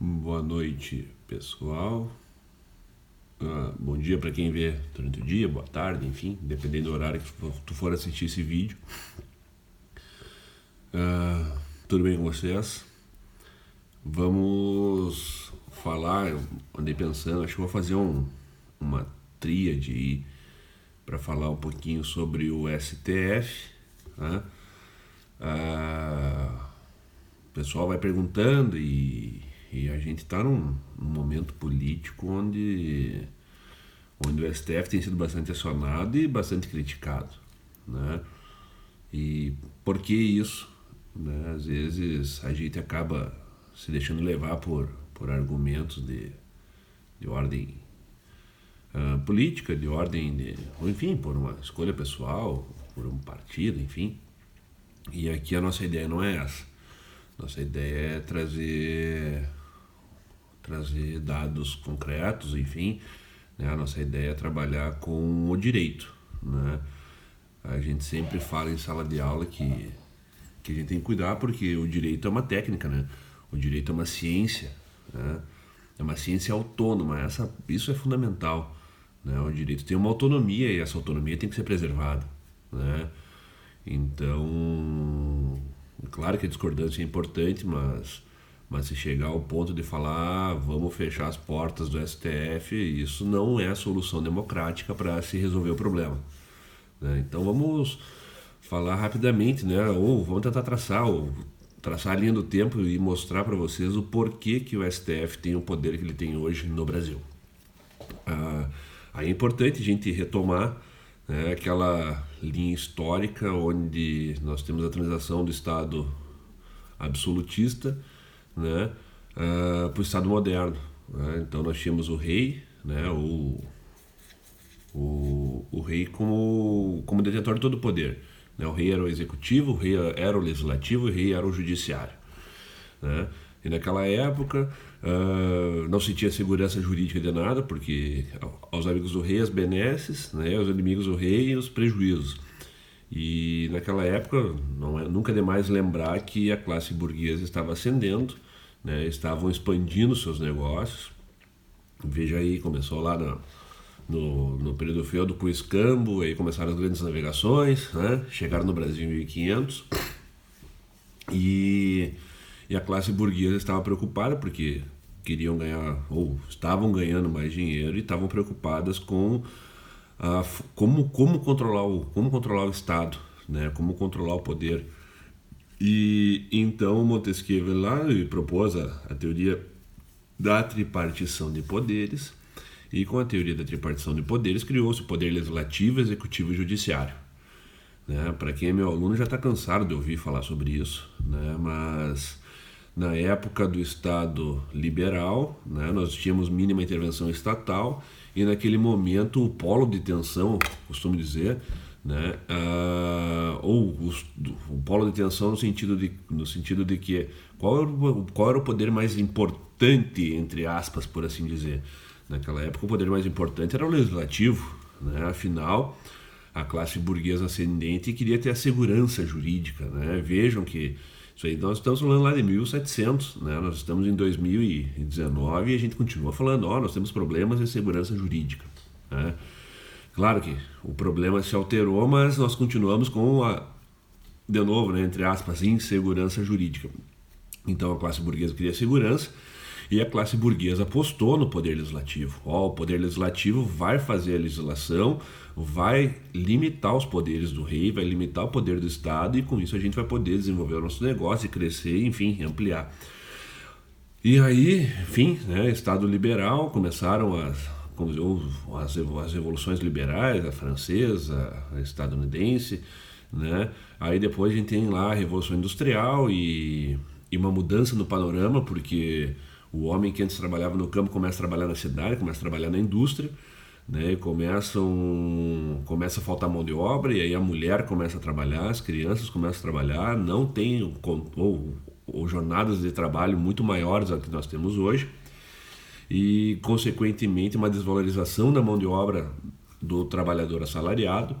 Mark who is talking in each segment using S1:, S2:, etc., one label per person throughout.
S1: Boa noite, pessoal. Bom dia para quem vê durante o dia, boa tarde, enfim, dependendo do horário que tu for assistir esse vídeo. Tudo bem com vocês? Vamos falar, eu andei pensando, acho que vou fazer uma tríade aí para falar um pouquinho sobre o STF, né? O pessoal vai perguntando e a gente está num momento político onde o STF tem sido bastante acionado e bastante criticado, né? E por que isso? Né? Às vezes a gente acaba se deixando levar por argumentos de ordem política, de ordem ou enfim, por uma escolha pessoal, por um partido, enfim. E aqui a nossa ideia não é essa. Nossa ideia é trazer dados concretos, enfim, né? A nossa ideia é trabalhar com o direito, né? A gente sempre fala em sala de aula que a gente tem que cuidar porque o direito é uma técnica, né? O direito é uma ciência, né? É uma ciência autônoma, isso é fundamental, né? O direito tem uma autonomia e essa autonomia tem que ser preservada, né? Então, claro que a discordância é importante, mas se chegar ao ponto de falar vamos fechar as portas do STF, isso não é a solução democrática para se resolver o problema, né? Então vamos falar rapidamente, né? Ou vamos tentar traçar a linha do tempo e mostrar para vocês o porquê que o STF tem o poder que ele tem hoje no Brasil. Aí é importante a gente retomar, né, aquela linha histórica onde nós temos a transição do Estado absolutista, né, para o Estado moderno, né? Então nós tínhamos o rei, né, o rei como detentor de todo o poder, né? O rei era o executivo, o rei era o legislativo e o rei era o judiciário, né? E naquela época não se tinha segurança jurídica de nada, porque aos amigos do rei as benesses, né, aos inimigos do rei os prejuízos. E naquela época nunca é demais lembrar que a classe burguesa estava ascendendo, né, estavam expandindo seus negócios. Veja aí, começou lá no período feudo com o escambo, aí começaram as grandes navegações, né, chegaram no Brasil em 1500 e a classe burguesa estava preocupada porque queriam ganhar, ou estavam ganhando mais dinheiro e estavam preocupadas com como controlar o Estado, né? Como controlar o poder. E então Montesquieu lá propôs a teoria da tripartição de poderes, e com a teoria da tripartição de poderes criou-se o poder legislativo, executivo e judiciário, né? Para quem é meu aluno já está cansado de ouvir falar sobre isso, né? Mas na época do Estado liberal, né, nós tínhamos mínima intervenção estatal e naquele momento o polo de tensão, costumo dizer, né, o polo de tensão no sentido de que qual era o poder mais importante, entre aspas, por assim dizer. Naquela época o poder mais importante era o legislativo, né? Afinal, a classe burguesa ascendente queria ter a segurança jurídica, né? Vejam que isso aí nós estamos falando lá de 1700, né? Nós estamos em 2019 e a gente continua falando, nós temos problemas de segurança jurídica, né? Claro que o problema se alterou, mas nós continuamos com de novo, né, entre aspas, insegurança jurídica. Então a classe burguesa queria segurança e a classe burguesa apostou no poder legislativo. O poder legislativo vai fazer a legislação, vai limitar os poderes do rei, vai limitar o poder do Estado e com isso a gente vai poder desenvolver o nosso negócio e crescer, enfim, ampliar. E aí, enfim, né, Estado liberal, começaram as revoluções liberais, a francesa, a estadunidense, né? Aí depois a gente tem lá a Revolução Industrial e uma mudança no panorama, porque o homem que antes trabalhava no campo começa a trabalhar na cidade, começa a trabalhar na indústria, né? E começa a faltar mão de obra, e aí a mulher começa a trabalhar, as crianças começam a trabalhar, não tem ou jornadas de trabalho muito maiores do que nós temos hoje, e consequentemente uma desvalorização da mão de obra do trabalhador assalariado,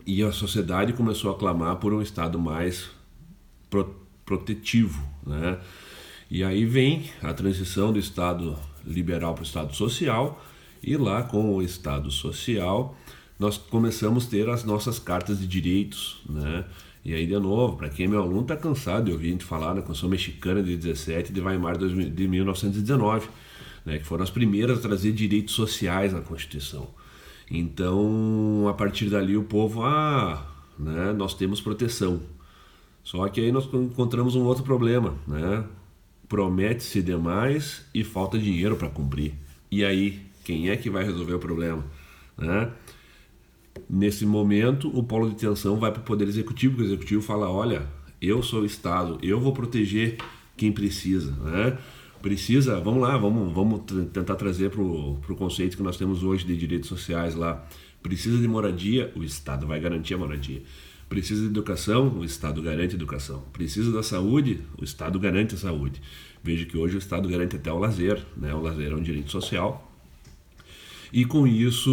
S1: e a sociedade começou a clamar por um Estado mais protetivo, né? E aí vem a transição do Estado liberal para o Estado social, e lá com o Estado social nós começamos a ter as nossas cartas de direitos, né? E aí, de novo, para quem é meu aluno está cansado de ouvir a gente falar da Constituição Mexicana de 17 de Weimar de 1919, né? Que foram as primeiras a trazer direitos sociais na Constituição. Então, a partir dali o povo, né, nós temos proteção. Só que aí nós encontramos um outro problema, né? Promete-se demais e falta dinheiro para cumprir. E aí, quem é que vai resolver o problema, né? Nesse momento, o polo de tensão vai para o Poder Executivo, porque o Executivo fala, olha, eu sou o Estado, eu vou proteger quem precisa, né? Precisa, vamos lá, vamos tentar trazer para o conceito que nós temos hoje de direitos sociais lá. Precisa de moradia, o Estado vai garantir a moradia. Precisa de educação, o Estado garante a educação. Precisa da saúde, o Estado garante a saúde. Veja que hoje o Estado garante até o lazer, né? O lazer é um direito social. E com isso,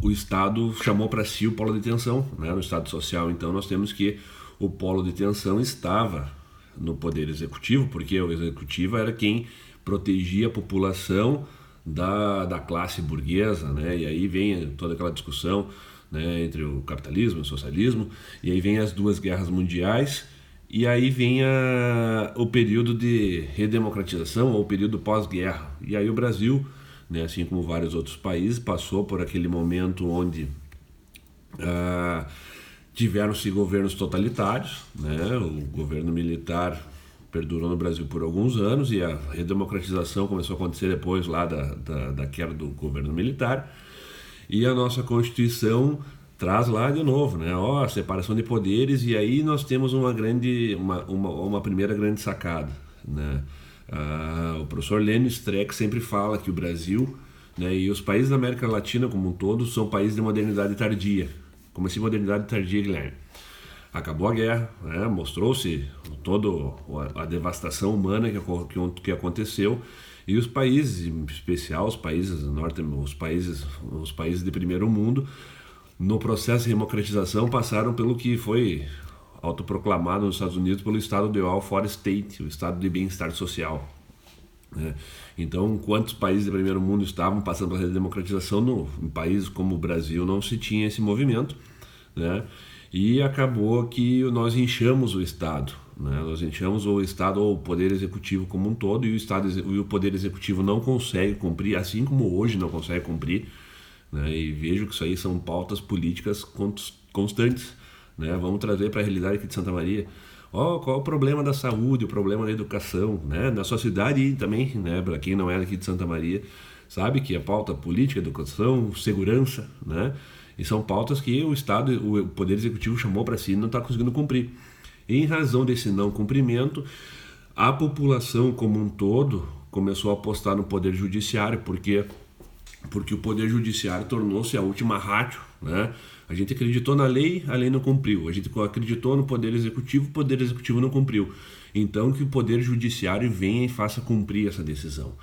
S1: o Estado chamou para si o polo de tensão, né? No Estado social, então, nós temos que o polo de tensão estava no Poder Executivo, porque o Executivo era quem protegia a população da classe burguesa, né? E aí vem toda aquela discussão, né, entre o capitalismo e o socialismo, e aí vem as duas guerras mundiais, e aí vem o período de redemocratização, ou o período pós-guerra. E aí o Brasil, né, assim como vários outros países, passou por aquele momento onde tiveram-se governos totalitários, né? O governo militar perdurou no Brasil por alguns anos e a redemocratização começou a acontecer depois lá da queda do governo militar. E a nossa Constituição traz lá de novo, né? A separação de poderes, e aí nós temos uma primeira grande sacada, né? O professor Lênio Streck sempre fala que o Brasil, né, e os países da América Latina como um todo são países de modernidade tardia. Como assim modernidade tardia, Guilherme? Acabou a guerra, né? Mostrou-se toda a devastação humana que aconteceu, e os países, em especial os países os países de primeiro mundo, no processo de democratização passaram pelo que foi autoproclamado nos Estados Unidos pelo estado de welfare state, o estado de bem-estar social, né? Então, quantos países de primeiro mundo estavam passando pela democratização, em países como o Brasil não se tinha esse movimento, né? E acabou que nós inchamos o Estado, né? Nós inchamos o Estado ou o Poder Executivo como um todo, e o Poder Executivo não consegue cumprir, assim como hoje não consegue cumprir, né? E vejo que isso aí são pautas políticas constantes, né? Vamos trazer para a realidade aqui de Santa Maria. Qual é o problema da saúde, o problema da educação, né? Na sua cidade e também, né, para quem não é daqui de Santa Maria, sabe que a pauta política, educação, segurança, né? E são pautas que o Estado, o Poder Executivo chamou para si e não está conseguindo cumprir. E em razão desse não cumprimento, a população como um todo começou a apostar no Poder Judiciário, porque o Poder Judiciário tornou-se a última ratio, né? A gente acreditou na lei, a lei não cumpriu. A gente acreditou no Poder Executivo, o Poder Executivo não cumpriu. Então que o Poder Judiciário venha e faça cumprir essa decisão,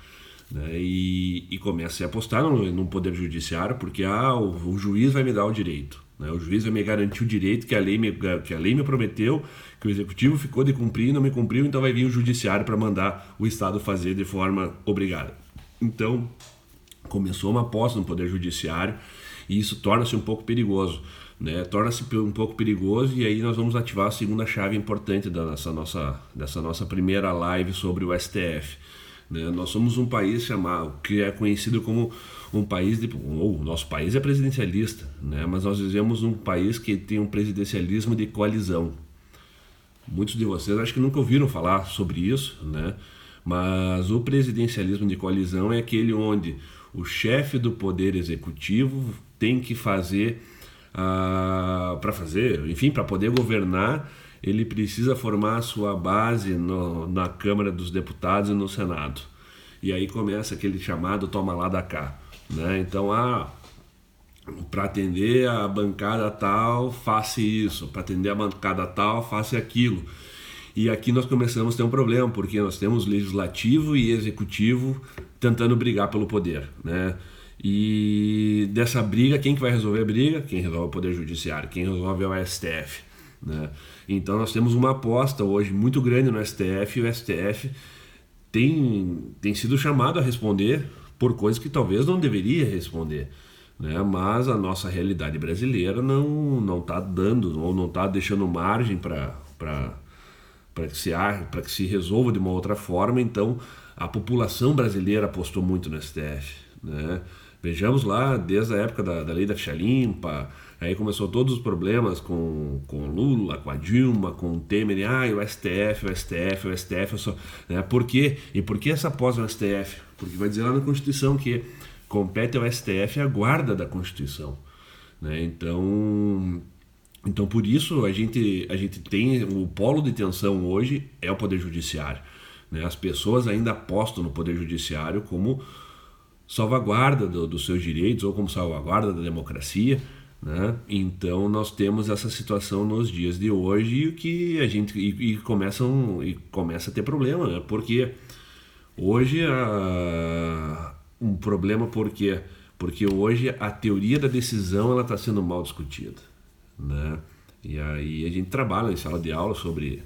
S1: né? E comece a apostar no Poder Judiciário, porque o juiz vai me dar o direito, né? O juiz vai me garantir o direito que a lei me prometeu, que o Executivo ficou de cumprir e não me cumpriu, então vai vir o Judiciário para mandar o Estado fazer de forma obrigada. Então começou uma aposta no Poder Judiciário, e isso torna-se um pouco perigoso, né? Torna-se um pouco perigoso, e aí nós vamos ativar a segunda chave importante dessa nossa primeira live sobre o STF, né? Nós somos um país que é conhecido como um país o nosso país é presidencialista, né? Mas nós vivemos um país que tem um presidencialismo de coalizão. Muitos de vocês acho que nunca ouviram falar sobre isso, né? Mas o presidencialismo de coalizão é aquele onde o chefe do Poder Executivo tem que fazer, para poder governar, ele precisa formar a sua base na Câmara dos Deputados e no Senado. E aí começa aquele chamado toma lá da cá, né? Então, para atender a bancada tal, faça isso, para atender a bancada tal, faça aquilo. E aqui nós começamos a ter um problema, porque nós temos legislativo e executivo tentando brigar pelo poder, né? E dessa briga, quem que vai resolver a briga? Quem resolve é o Poder Judiciário, quem resolve é o STF. né? Então nós temos uma aposta hoje muito grande no STF, e o STF tem sido chamado a responder por coisas que talvez não deveria responder, né? Mas a nossa realidade brasileira não está dando, ou não está deixando margem para que se resolva de uma outra forma. Então a população brasileira apostou muito no STF, né? Vejamos lá, desde a época da lei da ficha limpa, aí começou todos os problemas com Lula, com a Dilma, com o Temer, e o STF, o STF, o STF, só, né? Por quê? E por que essa pós no STF? Porque vai dizer lá na Constituição que compete ao STF a guarda da Constituição, né? Então por isso a gente tem o polo de tensão hoje é o Poder Judiciário, né? As pessoas ainda apostam no Poder Judiciário como salvaguarda dos seus direitos ou como salvaguarda da democracia, né? Então nós temos essa situação nos dias de hoje e que a gente começa a ter problema, né? Porque hoje um problema porque hoje a teoria da decisão ela está sendo mal discutida, né? E aí a gente trabalha em sala de aula sobre,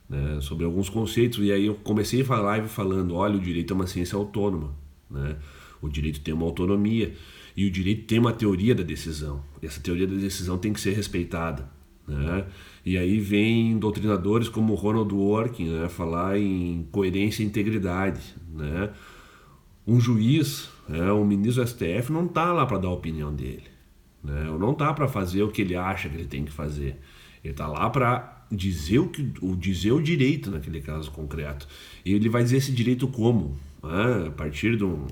S1: né, sobre alguns conceitos, e aí eu comecei a live falando, olha, o direito é uma ciência autônoma, né? O direito tem uma autonomia e o direito tem uma teoria da decisão. E essa teoria da decisão tem que ser respeitada, né? E aí vem doutrinadores como Ronald Dworkin, né, falar em coerência e integridade, né? Um juiz, um ministro do STF não está lá para dar a opinião dele, né? Não está para fazer o que ele acha que ele tem que fazer. Ele está lá para dizer o direito naquele caso concreto. E ele vai dizer esse direito como? A partir de um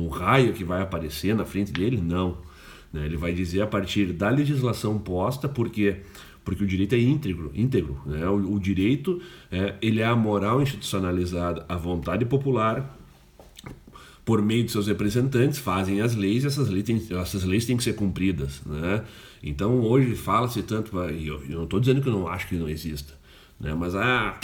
S1: raio que vai aparecer na frente dele? Não, né? Ele vai dizer a partir da legislação posta, porque o direito é íntegro, né? O direito ele é a moral institucionalizada, a vontade popular, por meio de seus representantes, fazem as leis, e essas leis têm que ser cumpridas, né? Então hoje fala-se tanto, e eu não estou dizendo que eu não acho que não exista, né? Mas tá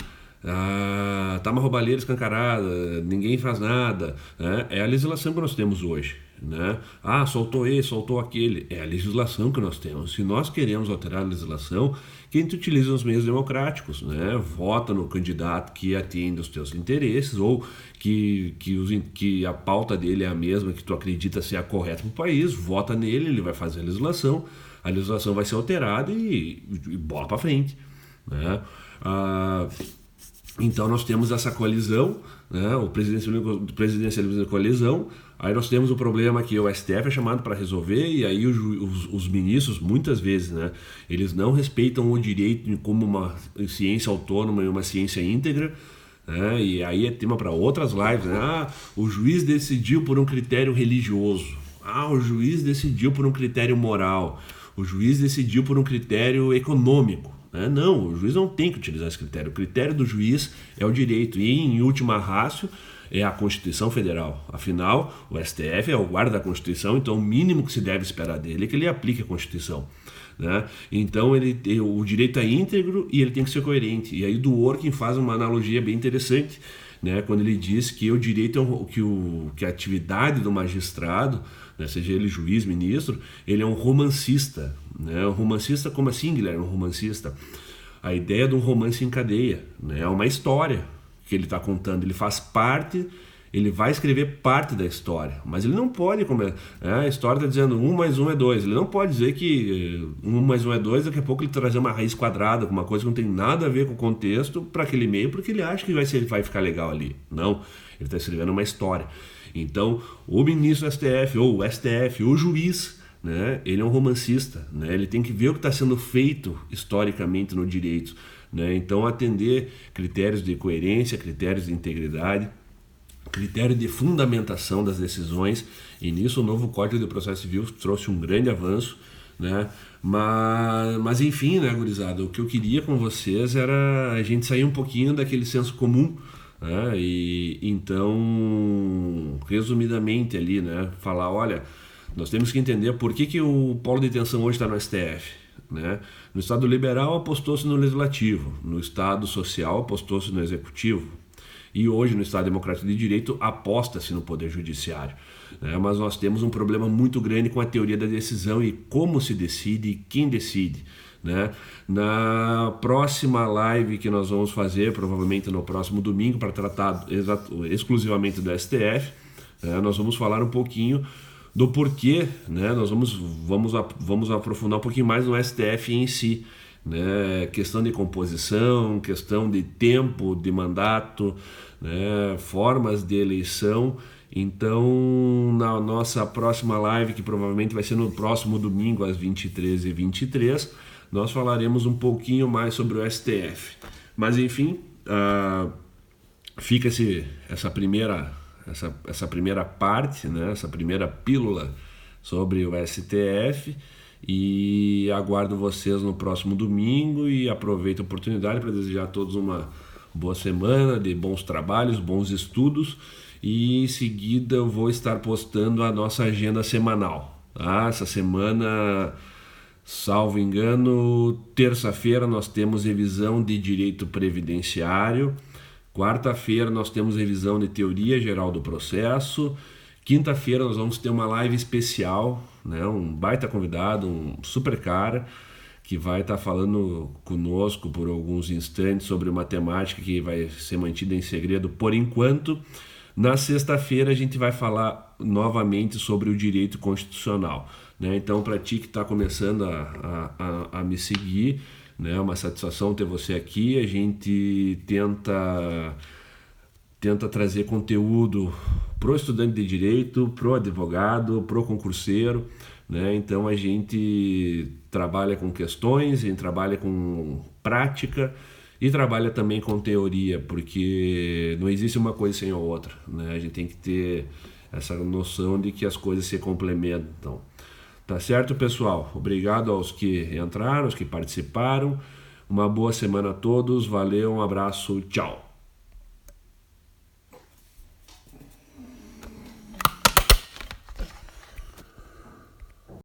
S1: uma roubalheira escancarada, ninguém faz nada, né? É a legislação que nós temos hoje, né? Soltou esse, soltou aquele, é a legislação que nós temos. Se nós queremos alterar a legislação, que a gente utiliza os meios democráticos, né? Vota no candidato que atende os teus interesses, ou que a pauta dele é a mesma que tu acredita ser a correta para o país, vota nele, ele vai fazer a legislação vai ser alterada e bola para frente, né? Então nós temos essa coalizão, né? O presidencialismo da coalizão. Aí nós temos o problema que o STF é chamado para resolver, e aí os ministros, muitas vezes, né, eles não respeitam o direito como uma ciência autônoma e uma ciência íntegra, né? E aí é tema para outras lives, né? O juiz decidiu por um critério religioso, o juiz decidiu por um critério moral, o juiz decidiu por um critério econômico. Não, o juiz não tem que utilizar esse critério. O critério do juiz é o direito, e em última ratio é a Constituição Federal. Afinal, o STF é o guarda da Constituição, então o mínimo que se deve esperar dele é que ele aplique a Constituição, né? Então o direito é íntegro e ele tem que ser coerente. E aí Dworkin faz uma analogia bem interessante, né, quando ele diz que o direito que a atividade do magistrado, né, seja ele juiz, ministro, ele é um romancista, né? Um romancista, como assim, Guilherme? Um romancista, a ideia de um romance em cadeia, né? É uma história que ele está contando, ele faz parte, ele vai escrever parte da história, mas ele não pode, a história está dizendo 1 mais 1 é 2, ele não pode dizer que 1 mais 1 é 2, daqui a pouco ele trazer uma raiz quadrada, uma coisa que não tem nada a ver com o contexto para aquele meio, porque ele acha que vai ficar legal ali. Não, ele está escrevendo uma história. Então o ministro do STF, ou o STF, o juiz, né, ele é um romancista, né? Ele tem que ver o que está sendo feito historicamente no direito, né? Então atender critérios de coerência, critérios de integridade, critério de fundamentação das decisões, e nisso o novo Código de Processo Civil trouxe um grande avanço, né? Mas enfim, né, gurizada, o que eu queria com vocês era a gente sair um pouquinho daquele senso comum, né? E então, resumidamente ali, né, falar, olha, nós temos que entender por que o polo de tensão hoje está no STF, né? No Estado liberal apostou-se no legislativo, no Estado social apostou-se no executivo, e hoje no Estado Democrático de Direito aposta-se no Poder Judiciário, né? Mas nós temos um problema muito grande com a teoria da decisão e como se decide e quem decide, né? Na próxima live que nós vamos fazer, provavelmente no próximo domingo, para tratar exclusivamente do STF, né? Nós vamos falar um pouquinho do porquê, né? Nós vamos aprofundar um pouquinho mais no STF em si, né? Questão de composição, questão de tempo de mandato, né? Formas de eleição. Então, na nossa próxima live, que provavelmente vai ser no próximo domingo às 23h23, nós falaremos um pouquinho mais sobre o STF. Mas enfim, fica essa primeira parte, né? Essa primeira pílula sobre o STF, e aguardo vocês no próximo domingo e aproveito a oportunidade para desejar a todos uma boa semana, de bons trabalhos, bons estudos, e em seguida eu vou estar postando a nossa agenda semanal. Tá? Essa semana, salvo engano, terça-feira nós temos revisão de direito previdenciário, quarta-feira nós temos revisão de teoria geral do processo, quinta-feira nós vamos ter uma live especial, né? Um baita convidado, um super cara, que vai estar falando conosco por alguns instantes sobre uma temática que vai ser mantida em segredo por enquanto. Na sexta-feira a gente vai falar novamente sobre o direito constitucional, né? Então, para ti que está começando a me seguir, né, é uma satisfação ter você aqui. A gente tenta trazer conteúdo pro estudante de direito, pro advogado, pro concurseiro, né? Então a gente trabalha com questões, a gente trabalha com prática e trabalha também com teoria, porque não existe uma coisa sem a outra, né? A gente tem que ter essa noção de que as coisas se complementam. Tá certo, pessoal? Obrigado aos que entraram, aos que participaram. Uma boa semana a todos. Valeu, um abraço, tchau.